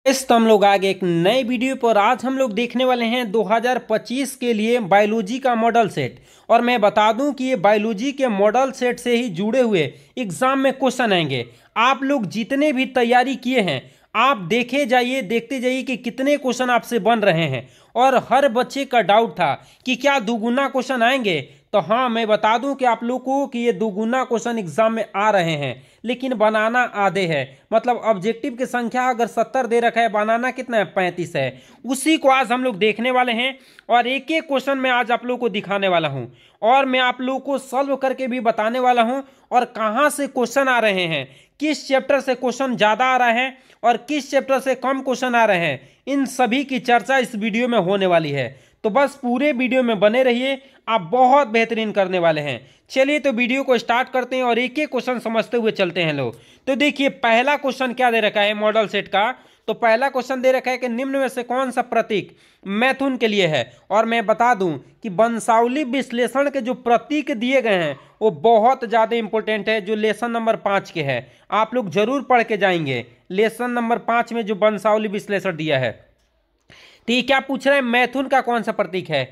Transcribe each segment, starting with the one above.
इस तो हम लोग आगे एक नए वीडियो पर आज हम लोग देखने वाले हैं 2025 के लिए बायोलॉजी का मॉडल सेट। और मैं बता दूं कि ये बायोलॉजी के मॉडल सेट से ही जुड़े हुए एग्जाम में क्वेश्चन आएंगे। आप लोग जितने भी तैयारी किए हैं आप देखे जाइए, देखते जाइए कि कितने क्वेश्चन आपसे बन रहे हैं। और हर बच्चे का डाउट था कि क्या दुगुना क्वेश्चन आएंगे, तो हाँ मैं बता दूं कि आप लोग को कि ये दुगुना क्वेश्चन एग्जाम में आ रहे हैं, लेकिन बनाना आधे है। मतलब ऑब्जेक्टिव की संख्या अगर 70 दे रखा है, बनाना कितना है 35 है। उसी को आज हम लोग देखने वाले हैं और एक एक क्वेश्चन मैं आज आप लोग को दिखाने वाला हूं और मैं आप लोग को सॉल्व करके भी बताने वाला हूं और कहां से क्वेश्चन आ रहे हैं, किस चैप्टर से क्वेश्चन ज्यादा आ रहा है और किस चैप्टर से कम क्वेश्चन आ रहे हैं। इन सभी की चर्चा इस वीडियो में होने वाली है, तो बस पूरे वीडियो में बने रहिए, आप बहुत बेहतरीन करने वाले हैं। चलिए तो वीडियो को स्टार्ट करते हैं और एक एक क्वेश्चन समझते हुए चलते हैं लोग। तो देखिए पहला क्वेश्चन क्या दे रखा है मॉडल सेट का। तो पहला क्वेश्चन दे रखा है कि निम्न में से कौन सा प्रतीक मैथुन के लिए है। और मैं बता दूं कि वंशावली विश्लेषण के जो प्रतीक दिए गए हैं वो बहुत ज्यादा इंपॉर्टेंट है, जो लेसन नंबर 5 के है। आप लोग जरूर पढ़ के जाएंगे। लेसन नंबर 5 में जो वंशावली विश्लेषण दिया है, तो ये क्या पूछ रहा है, मैथुन का कौन सा प्रतीक है,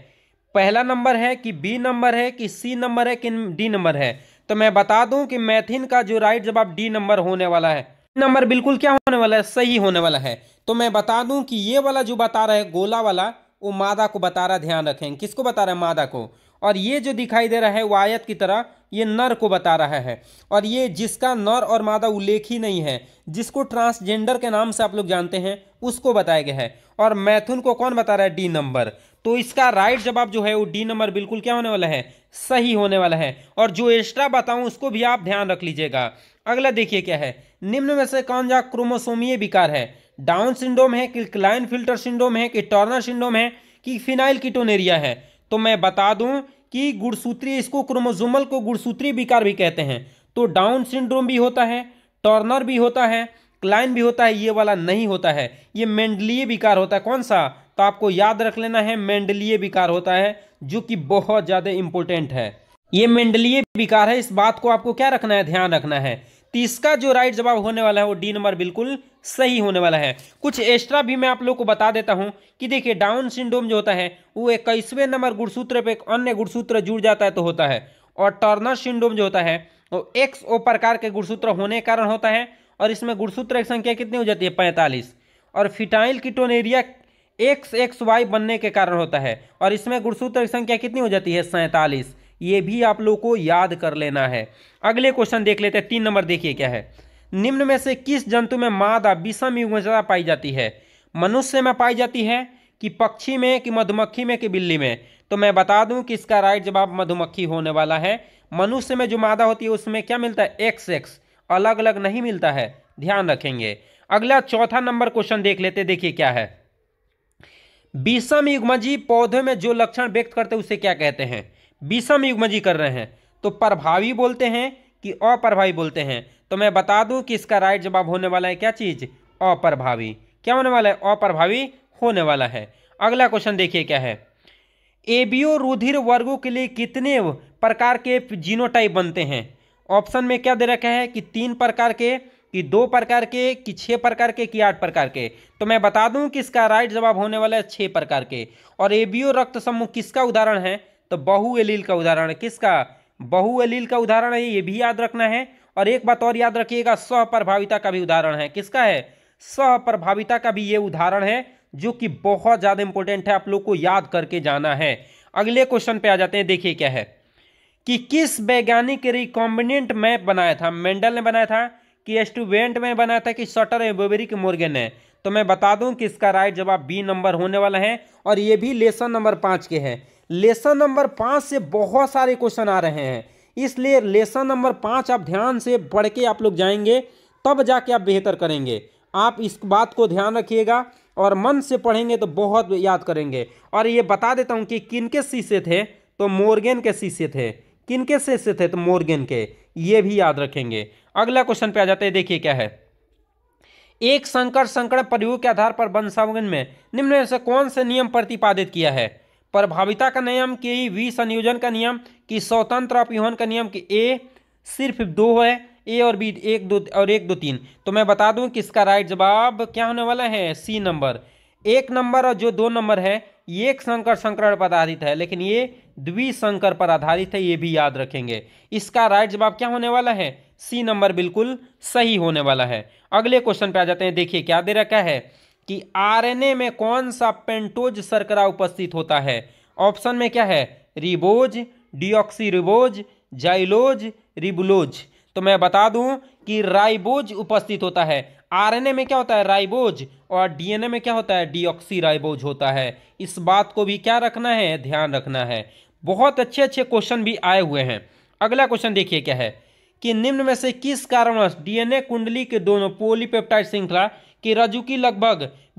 पहला नंबर है कि बी नंबर है कि सी नंबर है कि डी नंबर है। तो मैं बता दूं कि मैथिन का जो राइट जवाब डी नंबर होने वाला है। नंबर बिल्कुल क्या होने वाला है, सही होने वाला है। तो मैं बता दूं कि ये वाला जो बता रहा है गोला वाला, वो मादा को बता रहा है, ध्यान रखें किसको बता रहा है, मादा को। और ये जो दिखाई दे रहा है वो आयत की तरह, ये नर को बता रहा है। और ये जिसका नर और मादा उल्लेख ही नहीं है, जिसको ट्रांसजेंडर के नाम से आप लोग जानते हैं, उसको बताया गया है। और मैथुन को कौन बता रहा है, डी नंबर। तो इसका राइट जवाब जो है वो डी नंबर बिल्कुल क्या होने वाला है, सही होने वाला है। और जो एक्स्ट्रा बताऊं उसको भी आप ध्यान रख लीजिएगा। अगला देखिए क्या है, निम्न में से कौन सा क्रोमोसोमीय विकार है, डाउन सिंड्रोम है कि क्लाइनफिल्टर सिंड्रोम है कि टर्नर सिंड्रोम है कि फिनाइल कीटोनेरिया है। तो मैं बता दूं कि गुणसूत्रीय, इसको क्रोमोसोमल को गुणसूत्रीय विकार भी कहते हैं। तो डाउन सिंड्रोम भी होता है, टर्नर भी होता है, क्लाइन भी होता है, ये वाला नहीं होता है, ये मेंडलीय विकार होता है। कौन सा, तो आपको याद रख लेना है, मेंडलीय विकार होता है, जो कि बहुत ज्यादा इंपॉर्टेंट है। ये मेंडलीय विकार है, इस बात को आपको क्या रखना है, ध्यान रखना है। तो इसका जो राइट जवाब होने वाला है वो डी नंबर बिल्कुल सही होने वाला है। कुछ एक्स्ट्रा भी मैं आप लोग को बता देता हूं कि देखिए डाउन सिंड्रोम जो होता है वो 21वें नंबर गुणसूत्र पे एक अन्य गुणसूत्र जुड़ जाता है तो होता है। और टर्नर सिंड्रोम जो होता है वो एक्स ओ प्रकार के गुणसूत्र होने के कारण होता है, और इसमें गुणसूत्र की संख्या कितनी हो जाती है, 45। और futile ketonuria x x Y बनने के कारण होता है, और इसमें गुणसूत्र की संख्या कितनी हो जाती है, 47। ये भी आप लोग को याद कर लेना है। अगले क्वेश्चन देख लेते हैं, 3 नंबर देखिए क्या है, निम्न में से किस जंतु में मादा विषम युग्मजता पाई जाती है, मनुष्य में पाई जाती है कि पक्षी में कि मधुमक्खी में कि बिल्ली में। तो मैं बता दूं कि इसका राइट जवाब मधुमक्खी होने वाला है। मनुष्य में जो मादा होती है उसमें क्या मिलता है, एक्स एक्स, अलग अलग नहीं मिलता है, ध्यान रखेंगे। अगला चौथा नंबर क्वेश्चन देख लेते, देखिए क्या है, विषम युग्मजी पौधे में जो लक्षण व्यक्त करते हैं उसे क्या कहते हैं। विषम युग्मजी कर रहे हैं तो प्रभावी बोलते हैं कि अप्रभावी बोलते हैं। तो मैं बता दूं कि इसका राइट जवाब होने वाला है क्या चीज, अप्रभावी। क्या होने वाला है, अप्रभावी होने वाला है। अगला क्वेश्चन देखिए क्या है, एबियो रुधिर वर्गों के लिए कितने प्रकार के जीनोटाइप बनते हैं। ऑप्शन में क्या दे रखा है कि 3 प्रकार के कि 2 प्रकार के कि 6 प्रकार के कि 8 प्रकार के। तो मैं बता दूं कि इसका राइट जवाब होने वाला है 6 प्रकार के। और एबियो रक्त समूह किसका उदाहरण है, तो बहु एलील का उदाहरण है। किसका, बहु एलील का उदाहरण है, ये भी याद रखना है। और एक बात और याद रखिएगा, सहप्रभाविता का भी उदाहरण है। किसका है, सहप्रभाविता का भी ये उदाहरण है, जो कि बहुत ज्यादा इंपॉर्टेंट है, आप लोग को याद करके जाना है। अगले क्वेश्चन पे आ जाते हैं, देखिए क्या है कि किस वैज्ञानिक रिकॉम्बिनेंट मैप बनाया था, मेंडल ने बनाया था कि स्टूवेंट में बनाया था कि शटर एबोवेरी के मोर्गन ने। तो मैं बता दूं कि इसका राइट जवाब बी नंबर होने वाला है। और ये भी लेसन नंबर 5 के हैं। लेसन नंबर 5 से बहुत सारे क्वेश्चन आ रहे हैं, इसलिए लेसन नंबर 5 आप ध्यान से पढ़ के आप लोग जाएंगे, तब जाके आप बेहतर करेंगे। आप इस बात को ध्यान रखिएगा और मन से पढ़ेंगे तो बहुत याद करेंगे। और ये बता देता हूं कि किनके शीशे थे, तो मोर्गन के शीशे थे। किनके शीशे थे, तो मोर्गन के, ये भी याद रखेंगे। अगला क्वेश्चन पे आ जाते हैं, देखिए क्या है, एक संकर संकरण प्रयोग के आधार पर वंशावली में निम्न में से कौन से नियम प्रतिपादित किया है, प्रभाविता का नियम कि विसंयोजन का नियम कि स्वतंत्र अपयूहन का नियम कि ए सिर्फ 2 है, ए और बी, एक दो और एक दो तीन। तो मैं बता दूं कि इसका राइट जवाब क्या होने वाला है, सी नंबर। एक नंबर और जो दो नंबर है ये एक संकर संकरण पर आधारित है, लेकिन ये द्विसंकर पर आधारित है, ये भी याद रखेंगे। इसका राइट जवाब क्या होने वाला है, सी नंबर बिल्कुल सही होने वाला है। अगले क्वेश्चन पे आ जाते हैं। देखिए क्या दे रखा है कि आरएनए में कौन सा पेंटोज शर्करा उपस्थित होता है। ऑप्शन में क्या है, रिबोज, डीऑक्सीरिबोज, जाइलोज, रिबुलोज। तो मैं बता दूं कि राइबोज उपस्थित होता है। आरएनए में क्या होता है, राइबोज, और डीएनए में क्या होता है, डीऑक्सीराइबोज होता है। इस बात को भी क्या रखना है, ध्यान रखना है। बहुत अच्छे अच्छे क्वेश्चन भी आए हुए हैं। अगला क्वेश्चन देखिए क्या है कि निम्न में से किस कारणवश डीएनए कुंडली के दोनों पॉलीपेप्टाइड श्रृंखला की रज्जु की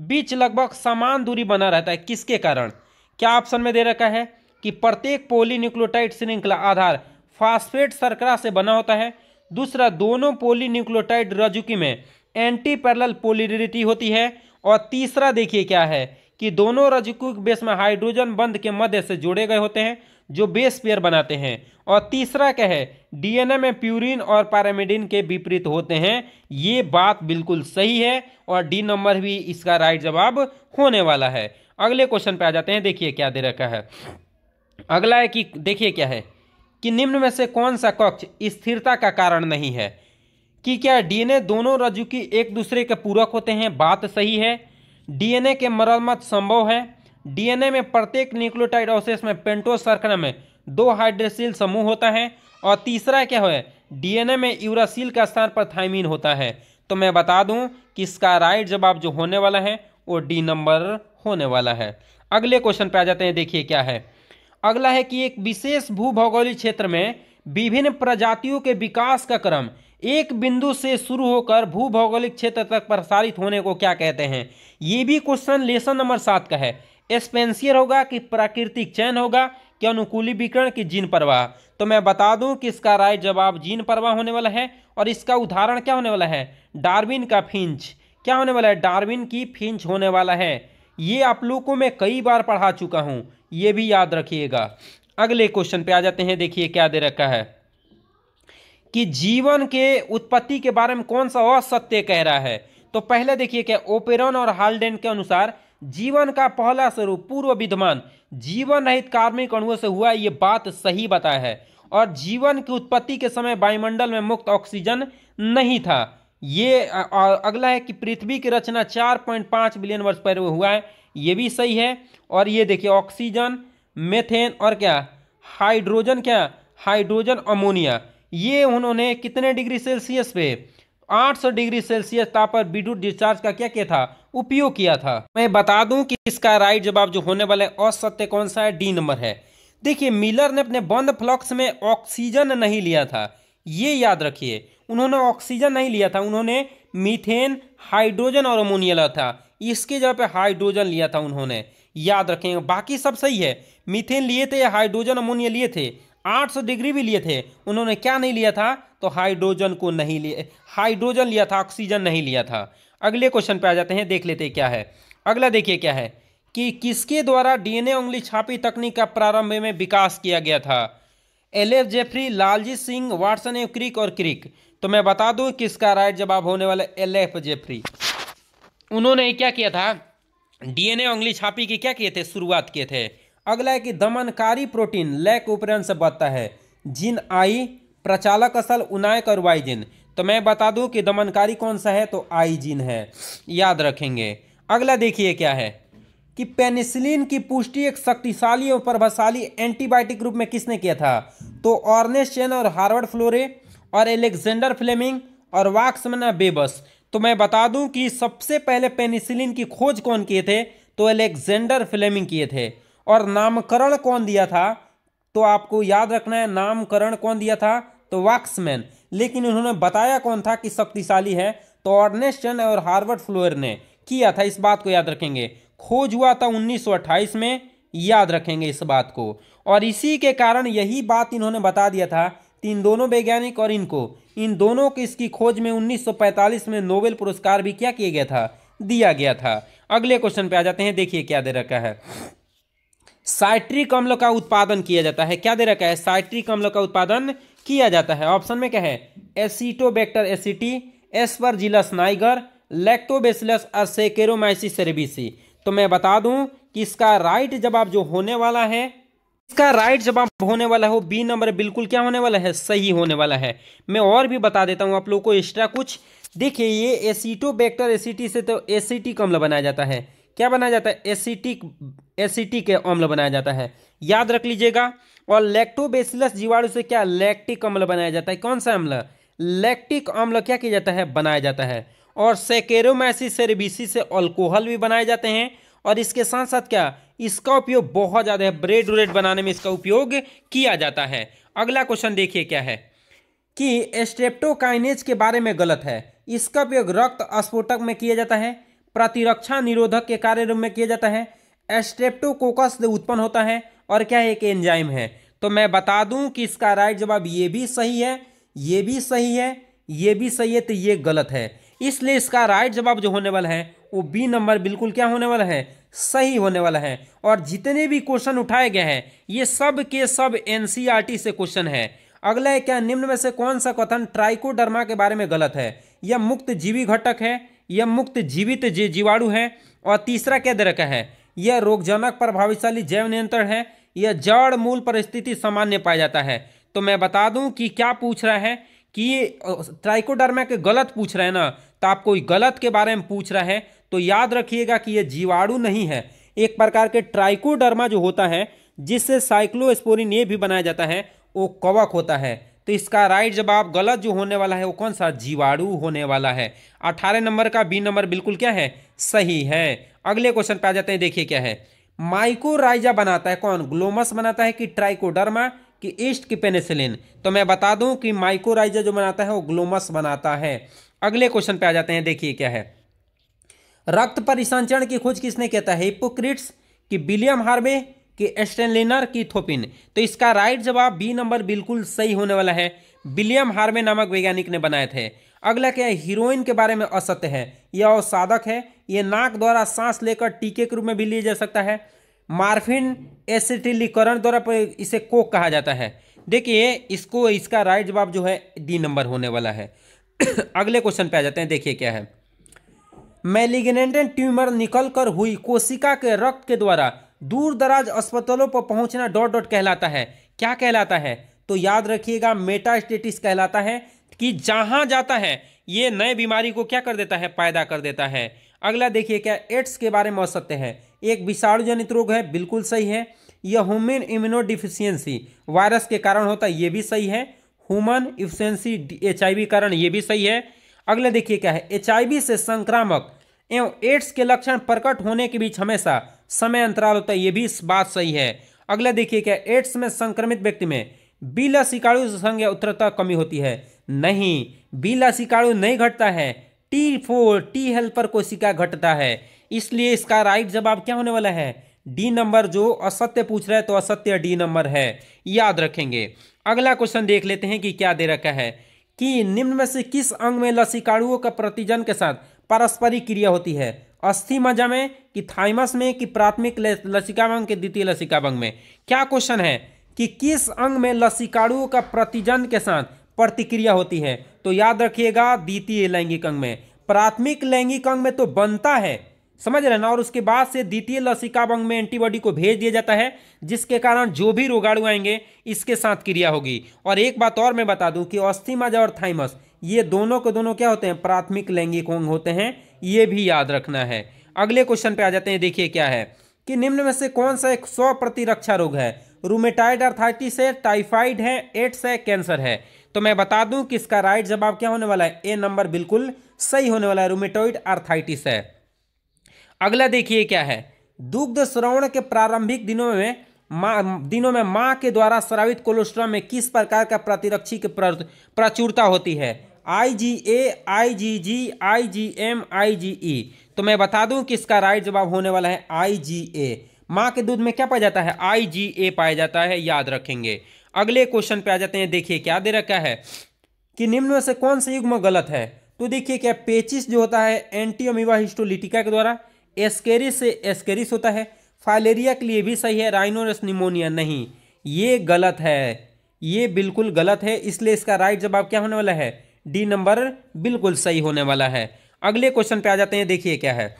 बीच लगभग समान दूरी बना रहता है, किसके कारण। क्या ऑप्शन में दे रखा है कि प्रत्येक पॉलीन्यूक्लियोटाइड श्रृंखला आधार फास्फेट शर्करा से बना होता है। दूसरा, दोनों पॉलीन्यूक्लियोटाइड रज्जुकी में एंटी पैरेलल पोलैरिटी होती है। और तीसरा देखिए क्या है कि दोनों रज्जुकी बेस में हाइड्रोजन बंध के मध्य से जोड़े गए होते हैं जो बेस पेयर बनाते हैं। और तीसरा क्या है, डीएनए में प्यूरिन और पैरामिडिन के विपरीत होते हैं। ये बात बिल्कुल सही है और डी नंबर भी इसका राइट जवाब होने वाला है। अगले क्वेश्चन पे आ जाते हैं। देखिए क्या दे रखा है। अगला है कि देखिए क्या है कि निम्न में से कौन सा कक्ष स्थिरता का कारण नहीं है। कि क्या डीएनए दोनों रज्जुकी एक दूसरे के पूरक होते हैं, बात सही है। डीएनए के मरम्मत संभव है। डीएनए में प्रत्येक न्यूक्लियोटाइड अवशेष में पेंटोज शर्करा में 2 हाइड्रोक्सिल समूह होता है। और तीसरा क्या है, डीएनए में यूरासिल का स्थान पर थाइमिन होता है। तो मैं बता दूं कि इसका राइट जवाब जो होने वाला है वो डी नंबर होने वाला है। अगले क्वेश्चन पे आ जाते हैं। देखिए क्या है। अगला है कि एक विशेष भूभौगोलिक क्षेत्र में विभिन्न प्रजातियों के विकास का क्रम एक बिंदु से शुरू होकर भूभौगोलिक क्षेत्र तक प्रसारित होने को क्या कहते हैं। ये भी क्वेश्चन लेसन नंबर 7 का है। स्पेंसियर होगा कि प्राकृतिक चयन होगा कि अनुकूलीकरण की जीन प्रवाह। तो मैं बता दूं कि इसका राइट जवाब जीन प्रवाह होने वाला है। और इसका उदाहरण क्या होने वाला है, डार्विन का फिंच। क्या होने वाला है, डार्विन की फिंच होने वाला है। ये आप लोगों को मैं कई बार पढ़ा चुका हूं, ये भी याद रखिएगा। अगले क्वेश्चन पे आ जाते हैं। देखिए क्या दे रखा है कि जीवन के उत्पत्ति के बारे में कौन सा असत्य कह रहा है। तो पहले देखिए क्या, ओपेरॉन और हाल्डेन के अनुसार जीवन का पहला स्वरूप पूर्व विद्यमान जीवन रहित कार्बनिक अणुओं से हुआ, ये बात सही बताया है। और जीवन की उत्पत्ति के समय वायुमंडल में मुक्त ऑक्सीजन नहीं था। ये अगला है कि पृथ्वी की रचना 4.5 बिलियन वर्ष पहले हुआ है, ये भी सही है। और ये देखिए ऑक्सीजन, मेथेन और क्या हाइड्रोजन अमोनिया, ये उन्होंने कितने डिग्री सेल्सियस पे 800 डिग्री सेल्सियस ताप पर विद्युत डिस्चार्ज का क्या किया था, उपयोग किया था। मैं बता दूं कि इसका राइट जवाब जो होने वाला है असत्य कौन सा है, डी नंबर है। देखिए मिलर ने अपने बंद फ्लक्स में ऑक्सीजन नहीं लिया था, ये याद रखिए। उन्होंने ऑक्सीजन नहीं लिया था, उन्होंने मीथेन, हाइड्रोजन और अमोनिया लिया था। इसके जगह पे हाइड्रोजन लिया था उन्होंने, याद रखेंगे। बाकी सब सही है, मीथेन लिए थे, हाइड्रोजन अमोनिया लिए थे, 800 डिग्री भी लिए थे। उन्होंने क्या नहीं लिया था, तो हाइड्रोजन को नहीं लिया, हाइड्रोजन लिया था, ऑक्सीजन नहीं लिया था। अगले क्वेश्चन पे आ जाते हैं, देख लेते हैं क्या है। अगला देखिए क्या है कि किसके द्वारा डीएनए उंगली छापी तकनीक का प्रारंभ में विकास किया गया था। LF Jeffrey, Laljit Singh, Watson एवं क्रिक और क्रिक। तो मैं बता दूं कि इसका राइट जवाब होने वाला एलएफ जेफरी। उन्होंने क्या किया था, डीएनए उंगली छापी की क्या किए थे, शुरुआत किए थे। अगला है कि दमनकारी प्रोटीन लैक उपरण से बनता है, जिन आई, प्रचालक असल, उनायक और वाई जिन। तो मैं बता दूं कि दमनकारी कौन सा है, तो आई जिन है, याद रखेंगे। अगला देखिए क्या है कि पेनिसिलिन की पुष्टि एक शक्तिशाली और प्रभावशाली एंटीबायोटिक रूप में किसने किया था, तो ऑर्नेस्ट चेन और हार्वर्ड फ्लोरे और एलेक्जेंडर फ्लेमिंग और वाक्समैन बेबस। तो मैं बता दूं कि सबसे पहले पेनिसिलिन की खोज कौन किए थे, तो एलेक्जेंडर फ्लेमिंग किए थे। और नामकरण कौन दिया था, तो आपको याद रखना है, नामकरण कौन दिया था, तो वाक्समैन। लेकिन उन्होंने बताया कौन था कि शक्तिशाली है, तो ऑर्नेस्ट चेन और हार्वर्ड फ्लोर ने किया था। इस बात को याद रखेंगे। खोज हुआ था 1928 में, याद रखेंगे इस बात को। और इसी के कारण यही बात इन्होंने बता दिया था, इन दोनों वैज्ञानिक और इन दोनों की इसकी खोज में 1945 में नोबेल पुरस्कार भी क्या किया गया था, दिया गया था। अगले क्वेश्चन पे आ जाते हैं। देखिए क्या दे रखा है, साइट्रिक अम्ल का उत्पादन किया जाता है। क्या दे रखा है, साइट्रिक अम्ल का उत्पादन किया जाता है? ऑप्शन में क्या है? Acetobacter एसिटी, Aspergillus Niger, lactobacillus Saccharomyces सेरेबिसी। तो मैं बता दूं कि इसका राइट जवाब जो होने वाला है, इसका राइट जवाब होने वाला है वो बी नंबर बिल्कुल क्या होने वाला है? सही होने वाला है। मैं और भी बता देता हूं आप लोगों को एक्स्ट्रा कुछ। देखिए ये एसिटोबैक्टर एसिटी से तो एसिटिक अम्ल बनाया जाता है। क्या बनाया जाता है? एसिटिक अम्ल बनाया जाता है, याद रख लीजिएगा। और लैक्टोबैसिलस जीवाणु से क्या? लैक्टिक अम्ल बनाया जाता है। कौन सा अम्ल? लैक्टिक अम्ल क्या किया जाता है? बनाया जाता है। और सैकेरोमाइसिस सेरेबिसी से अल्कोहल भी बनाए जाते हैं। और इसके साथ साथ क्या, इसका उपयोग बहुत ज़्यादा है, ब्रेड व्रेड बनाने में इसका उपयोग किया जाता है। अगला क्वेश्चन देखिए क्या है कि स्ट्रेप्टोकाइनेज के बारे में गलत है। इसका उपयोग रक्त अस्फोटक में किया जाता है, प्रतिरक्षा निरोधक के कार्य रूप में किया जाता है, स्ट्रेप्टोकोकस से उत्पन्न होता है, और क्या है? एक एंजाइम है। तो मैं बता दूं कि इसका राइट जवाब ये भी सही है, ये भी सही है, ये भी सही है, तो ये गलत है। इसलिए इसका राइट जवाब जो होने वाला है वो बी नंबर बिल्कुल क्या होने वाला है? सही होने वाला है। और जितने भी क्वेश्चन उठाए गए हैं ये सब के सब एनसीईआरटी से क्वेश्चन है। अगला है क्या, निम्न में से कौन सा कथन ट्राइकोडर्मा के बारे में गलत है? यह मुक्त जीवी घटक है, यह मुक्त जीवित जीवाणु है, और तीसरा क्या दे रखा है? यह रोगजनक प्रभावशाली जैव नियंत्रण है, यह जड़ मूल परिस्थिति सामान्य पाया जाता है। तो मैं बता दूं कि क्या पूछ रहा है कि ये ट्राइकोडर्मा के गलत पूछ रहा है ना, तो आपको गलत के बारे में पूछ रहा है तो याद रखिएगा कि ये जीवाणु नहीं है। एक प्रकार के ट्राइकोडर्मा जो होता है जिससे साइक्लोस्पोरिन ये भी बनाया जाता है वो कवक होता है। तो इसका राइट जवाब गलत जो होने वाला है वो कौन सा? जीवाणु होने वाला है। 18 नंबर का बी नंबर बिल्कुल क्या है? सही है। अगले क्वेश्चन पे आ जाते हैं, देखिए क्या है। माइकोराइजा बनाता है कौन? ग्लोमस बनाता है कि ट्राइकोडर्मा कि ईस्ट की पेनिसिलिन? तो मैं बता दूं कि माइकोराइजा जो बनाता है वो ग्लोमस बनाता है। अगले क्वेश्चन पे आ जाते हैं, देखिए क्या है। रक्त परिसंचरण की खोज किसने किया था? हिप्पोक्रेट्स कि विलियम हार्वे कि स्टेनलिनर की थोपिन? तो इसका राइट जवाब बी नंबर बिल्कुल सही होने वाला है, विलियम हार्वे नामक वैज्ञानिक ने बनाए थे। अगला क्या है? हीरोइन के बारे में असत्य है, यह अवसादक है, यह नाक द्वारा सांस लेकर टीके के रूप में भी लिया जा सकता है, मार्फिन एसिटिलीकरण द्वारा इसे कोक कहा जाता है। देखिए इसको, इसका राइट जवाब जो है डी नंबर होने वाला है। अगले क्वेश्चन पे आ जाते हैं, देखिए क्या है। मैलिग्नेंट ट्यूमर निकल कर हुई कोशिका के रक्त के द्वारा दूर दराज अस्पतालों पर पहुंचना डॉट डॉट कहलाता है। क्या कहलाता है? तो याद रखिएगा मेटास्टेटिस कहलाता है, कि जहां जाता है ये नए बीमारी को क्या कर देता है? पैदा कर देता है। अगला देखिए क्या, एड्स के बारे में असत्य है, एक विषाणु जनित रोग है, बिल्कुल सही है। यह ह्यूमन इम्यूनोडिफिशियंसी वायरस के कारण होता है, ये भी सही है। ह्यूमन इफिशियंसी HIV कारण, ये भी सही है। अगला देखिए क्या है, HIV से संक्रामक एवं एड्स के लक्षण प्रकट होने के बीच हमेशा समय अंतराल होता है, ये भी इस बात सही है। अगला देखिए क्या, एड्स में संक्रमित व्यक्ति में बी लसीकाणु संख्या उत्तरतः कमी होती है? नहीं, बी लसीकाणु नहीं घटता है, T4 टी हेल्पर कोशिका घटता है। इसलिए इसका राइट जवाब क्या होने वाला है? D number. जो असत्य पूछ रहा है तो असत्य डी नंबर है, याद रखेंगे। अगला क्वेश्चन देख लेते हैं कि क्या दे रखा है कि निम्न में से किस अंग में लसीकाणुओं का प्रतिजन के साथ पारस्परिक क्रिया होती है? अस्थि मज्जा में कि थाइमस में कि प्राथमिक लसिकाभंग के द्वितीय लसिकाभंग में? क्या क्वेश्चन है कि किस अंग में लसीकाणुओं का प्रतिजन के साथ प्रतिक्रिया होती है? तो याद रखिएगा द्वितीय लैंगिक अंग में। प्राथमिक लैंगिक अंग में तो बनता है, समझ रहे ना, और उसके बाद से द्वितीय लसिकाभंग में एंटीबॉडी को भेज दिया जाता है, जिसके कारण जो भी रोगाणु आएंगे इसके साथ क्रिया होगी। और एक बात और मैं बता दूं कि अस्थि मज्जा और थाइमस ये दोनों के दोनों क्या होते हैं? प्राथमिक लैंगिक अंग होते हैं, ये भी याद रखना है। अगले क्वेश्चन पे आ जाते हैं, देखिए क्या है कि निम्न में से कौन सा एक स्व प्रतिरक्षा रोग है? रूमेटाइड आर्थराइटिस है, टाइफाइड है, एड्स है, कैंसर है? तो मैं बता दूं कि इसका राइट जवाब क्या होने वाला है? ए नंबर बिल्कुल सही होने वाला है, रूमेटॉइड आर्थराइटिस है। अगला देखिए क्या है, दुग्ध श्रवण के प्रारंभिक दिनों में मां के द्वारा स्रावित कोलोस्ट्रम में किस प्रकार का प्रतिरक्षी की प्रचुरता होती है? IgA, IgG, IgM, IgE? तो मैं बता दूं कि इसका राइट जवाब होने वाला है IgA। मां के दूध में क्या पाया जाता है? IgA पाया जाता है, याद रखेंगे। अगले क्वेश्चन पे आ जाते हैं, देखिए क्या दे रखा है कि निम्न में से कौन सा युग्म गलत है? तो देखिए क्या, पेचिस जो होता है एंटी अमीबा हिस्टोलिटिका के द्वारा, एस्केरिस से एस्केरिस होता है, फाइलेरिया के लिए भी सही है, राइनोरस निमोनिया नहीं, ये गलत है, ये बिल्कुल गलत है, इसलिए इसका राइट जवाब क्या होने वाला है, डी नंबर बिल्कुल सही होने वाला है। अगले क्वेश्चन पे आ जाते हैं, देखिए क्या है।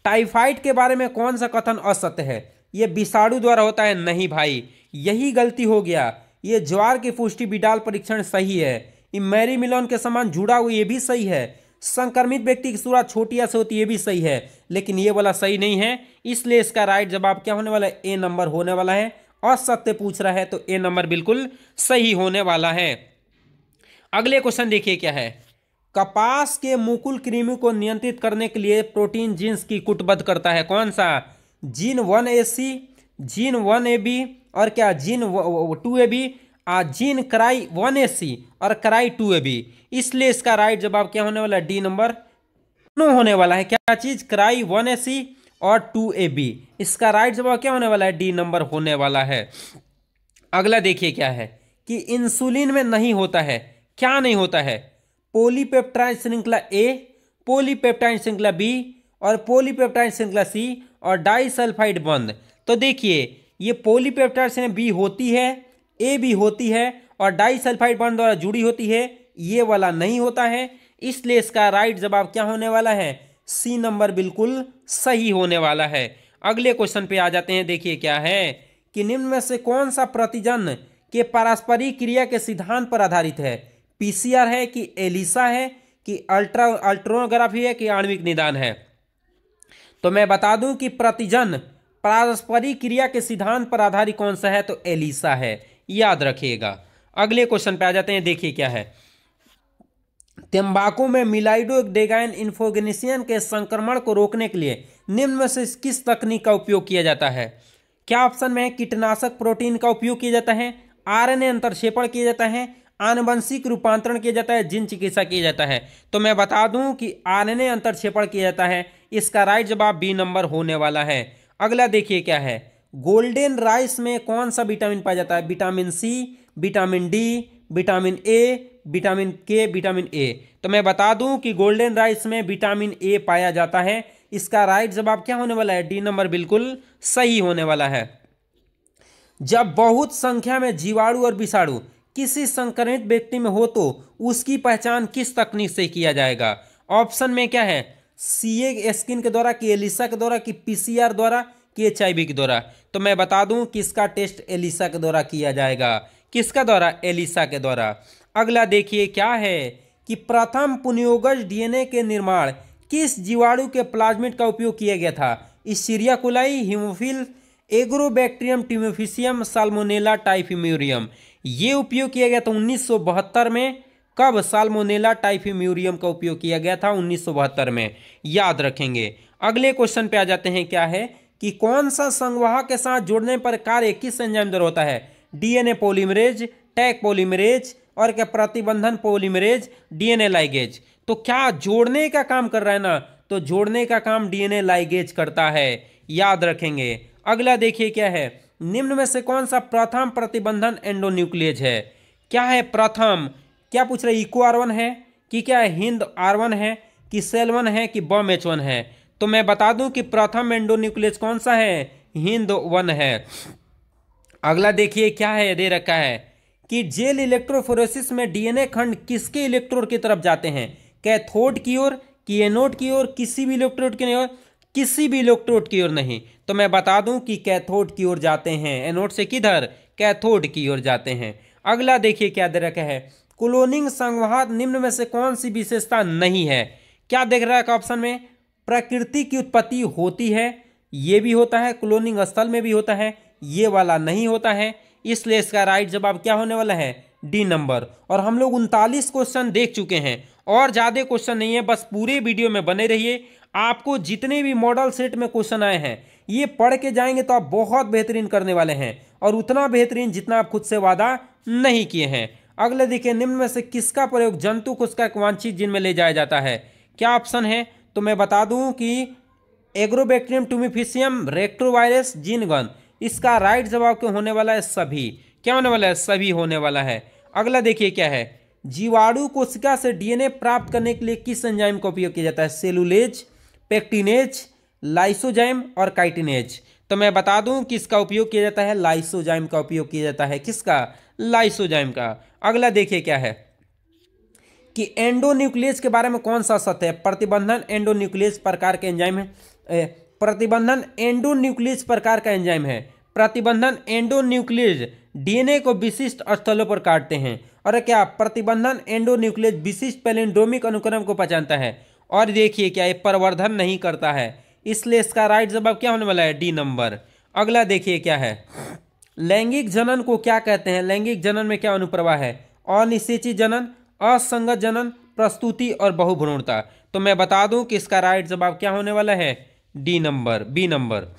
टाइफाइड के बारे में कौन सा कथन असत्य है? ये विषाणु द्वारा होता है, नहीं भाई, यही गलती हो गया। ये ज्वार की पुष्टि विडाल परीक्षण सही है। ये मैरी मिलोन के समान जुड़ा हुआ, ये भी सही है। संक्रमित व्यक्ति की शुरुआत छोटी से होती है, ये भी सही है, लेकिन ये वाला सही नहीं है, इसलिए इसका राइट जवाब क्या होने वाला है, ए नंबर होने वाला है। असत्य पूछ रहा है तो ए नंबर बिल्कुल सही होने वाला है। अगले क्वेश्चन देखिए क्या है। कपास के मुकुल कृमि को नियंत्रित करने के लिए प्रोटीन जीन्स की कुटबद्ध करता है, कौन सा? जीन 1AC, जीन 1AB और क्या gene 2AB, gene cry 1AC और क्राई 2AB। इसलिए इसका राइट जवाब क्या होने वाला है, डी नंबर दोनों होने वाला है। क्या चीज? क्राई 1AC और 2AB। इसका राइट जवाब क्या होने वाला है, डी नंबर होने वाला है। अगला देखिए क्या है कि इंसुलिन में नहीं होता है, क्या नहीं होता है? पॉलीपेप्टाइड श्रृंखला ए, पॉलीपेप्टाइड श्रृंखला बी और पॉलीपेप्टाइड श्रृंखला सी और डाइसल्फाइड बंध। तो देखिए ये पॉलीपेप्टाइड श्रृंखला बी होती है, ए भी होती है और डाइसल्फाइड बंध द्वारा जुड़ी होती है, ये वाला नहीं होता है। इसलिए इसका राइट जवाब क्या होने वाला है, सी नंबर बिल्कुल सही होने वाला है। अगले क्वेश्चन पे आ जाते हैं, देखिए क्या है कि निम्न में से कौन सा प्रतिजन के पारस्परिक क्रिया के सिद्धांत पर आधारित है? पीसीआर है कि एलिसा है कि अल्ट्रोनोग्राफी है कि आणविक निदान है? तो मैं बता दूं कि प्रतिजन पारस्परिक क्रिया के सिद्धांत पर आधारित कौन सा है, तो एलिसा है, याद रखिएगा। अगले क्वेश्चन पे आ जाते हैं, देखिए क्या है। तंबाकू में मिलाइडोडेगाइन इन्फोगेनेसियन के संक्रमण को रोकने के लिए निम्न में से किस तकनीक का उपयोग किया जाता है? क्या ऑप्शन में है? कीटनाशक प्रोटीन का उपयोग किया जाता है, आरएनए अंतरक्षेपण किया जाता है, आनुवंशिक रूपांतरण किया जाता है, जीन चिकित्सा किया जाता है? तो मैं बता दूं कि आरएनए अंतरक्षेपण किया जाता है। इसका राइट जवाब बी नंबर होने वाला है। अगला देखिए क्या है। गोल्डन राइस में कौन सा विटामिन पाया जाता है? Vitamin C, vitamin D, vitamin A, vitamin K, vitamin A. तो मैं बता दूं कि गोल्डन राइस में विटामिन ए पाया जाता है। इसका राइट जवाब क्या होने वाला है, डी नंबर बिल्कुल सही होने वाला है। जब बहुत संख्या में जीवाणु और विषाणु किसी संक्रमित व्यक्ति में हो तो उसकी पहचान किस तकनीक से किया जाएगा? ऑप्शन में क्या है? सीए स्किन के द्वारा कि एलिसा के द्वारा कि पीसीआर द्वारा कि एचआईवी के द्वारा? तो मैं बता दूं कि इसका टेस्ट एलिसा के द्वारा किया जाएगा। किसका द्वारा? एलिसा के द्वारा। अगला देखिए क्या है कि प्रथम पुनियोगज डीएनए के निर्माण किस जीवाणु के प्लाज्मिड का उपयोग किया गया था? इसीरिया कोलाई, हीमोफिल, एग्रोबैक्टीरियम ट्यूमेफिशियम, साल्मोनेला टाइफिम्यूरियम। ये उपयोग किया गया था 1972 में। कब? साल्मोनेला टाइफिम्यूरियम का उपयोग किया गया था 1972 में, याद रखेंगे। अगले क्वेश्चन पे आ जाते हैं, क्या है कि कौन सा संवाहक के साथ जुड़ने पर कार्य किस एंजाइम द्वारा होता है? डीएनए पॉलीमरेज, टैग पॉलीमरेज और क्या प्रतिबंधन पॉलीमरेज, डीएनए लाइगेज। तो क्या जोड़ने का काम कर रहा है ना, तो जोड़ने का काम डीएनए लाइगेज करता है, याद रखेंगे। अगला देखिए क्या है। निम्न में से कौन सा प्रथम प्रतिबंधन एंडोन्यूक्लियेज है? क्या है प्रथम? क्या पूछ रहे? इको R1 है कि क्या है हिंद R1 है कि सेल1 है कि बम H1 है? तो मैं बता दूं कि प्रथम एंडोन्यूक्लियेज कौन सा है? हिंद 1 है। अगला देखिए क्या है, दे रखा है कि जेल इलेक्ट्रोफोरेसिस में डीएनए खंड किसके इलेक्ट्रोड की तरफ जाते हैं? कैथोड की ओर कि एनोड की ओर? किसी भी इलेक्ट्रोड की ओर? किसी भी इलेक्ट्रोड की ओर नहीं। तो मैं बता दूं कि कैथोड की ओर जाते हैं। एनोड से किधर? कैथोड की ओर जाते हैं। अगला देखिए क्या दे रखा है। क्लोनिंग संवाहक निम्न में से कौन सी विशेषता नहीं है? क्या देख रहा है ऑप्शन में? प्रकृति की उत्पत्ति होती है, ये भी होता है, क्लोनिंग स्थल में भी होता है, ये वाला नहीं होता है। इसलिए इसका राइट जवाब क्या होने वाला है? D number. और हम लोग 39 क्वेश्चन देख चुके हैं और ज़्यादा क्वेश्चन नहीं है, बस पूरे वीडियो में बने रहिए। आपको जितने भी मॉडल सेट में क्वेश्चन आए हैं ये पढ़ के जाएंगे तो आप बहुत बेहतरीन करने वाले हैं, और उतना बेहतरीन जितना आप खुद से वादा नहीं किए हैं। अगले देखिए, निम्न में से किसका प्रयोग जंतु कोशिका वांछित जीन में ले जाया जाता है? क्या ऑप्शन है? तो मैं बता दूं कि एग्रोबैक्टीरियम ट्यूमेफिशियम, रेक्टोवायरस, जीनगन। इसका राइट जवाब क्यों होने वाला है? सभी। क्या होने वाला है? सभी होने वाला है। अगला देखिए क्या है। जीवाणु कोशिका से डीएनए प्राप्त करने के लिए किस एंजाइम का उपयोग किया जाता है? सेलुलेज, पेक्टिनेज, लाइसोजाइम और काइटिनेज। तो मैं बता दूं कि इसका उपयोग किया जाता है लाइसोजाइम का उपयोग किया जाता है। किसका? लाइसोजाइम का। अगला देखिए क्या है कि एंडोन्यूक्लियस के बारे में कौन सा सत्य है। प्रतिबंधन एंडोन्यूक्लियस प्रकार के एंजाइम है। प्रतिबंधन एंडोन्यूक्लियस प्रकार का एंजाइम है। प्रतिबंधन एंडोन्यूक्लियस डीएनए को विशिष्ट स्थलों पर काटते हैं। और क्या प्रतिबंधन एंडोन्यूक्लियस विशिष्ट पैलिंड्रोमिक अनुक्रम को पहचानता है। और देखिए क्या ये प्रवर्धन नहीं करता है, इसलिए इसका राइट जवाब क्या होने वाला है, डी नंबर। अगला देखिए क्या है, लैंगिक जनन को क्या कहते हैं। लैंगिक जनन में क्या अनुप्रवाह है, अनिषेचित जनन, असंगत जनन, प्रस्तुति और बहुभ्रूणता। तो मैं बता दूं कि इसका राइट जवाब क्या होने वाला है, डी नंबर, बी नंबर।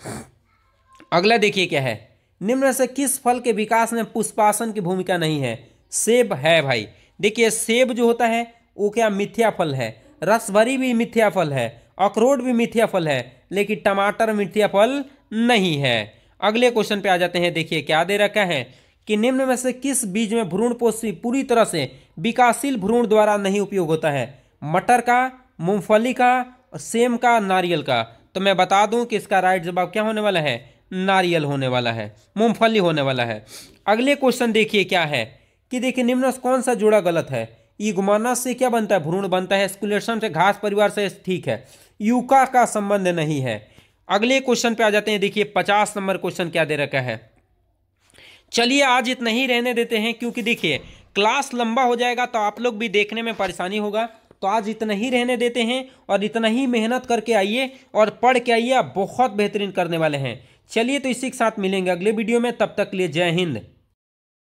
अगला देखिए क्या है, निम्न से किस फल के विकास में पुष्पासन की भूमिका नहीं है। सेब है भाई। देखिए सेब जो होता है वो क्या मिथ्या फल है, रसभरी भी मिथ्या फल है, अखरोट भी मिथ्या फल है, लेकिन टमाटर मिथ्या फल नहीं है। अगले क्वेश्चन पे आ जाते हैं। देखिए क्या दे रखा है कि निम्न में से किस बीज में भ्रूण पोषी पूरी तरह से विकासशील भ्रूण द्वारा नहीं उपयोग होता है। मटर का, मूंगफली का, सेम का, नारियल का। तो मैं बता दूं कि इसका राइट जवाब क्या होने वाला है, नारियल होने वाला है, मूंगफली होने वाला है। अगले क्वेश्चन देखिए क्या है कि देखिए निम्न से कौन सा जोड़ा गलत है। इग्वानस से क्या बनता है, भ्रूण बनता है। स्कुलेशन से, घास परिवार से, ठीक है। यूका का संबंध नहीं है। अगले क्वेश्चन पे आ जाते हैं। देखिए 50 नंबर क्वेश्चन क्या दे रखा है। चलिए आज इतना ही रहने देते हैं, क्योंकि देखिए क्लास लंबा हो जाएगा तो आप लोग भी देखने में परेशानी होगा। तो आज इतना ही रहने देते हैं और इतना ही मेहनत करके आइए और पढ़ के आइए, आप बहुत बेहतरीन करने वाले हैं। चलिए तो इसी के साथ मिलेंगे अगले वीडियो में, तब तक के लिए जय हिंद।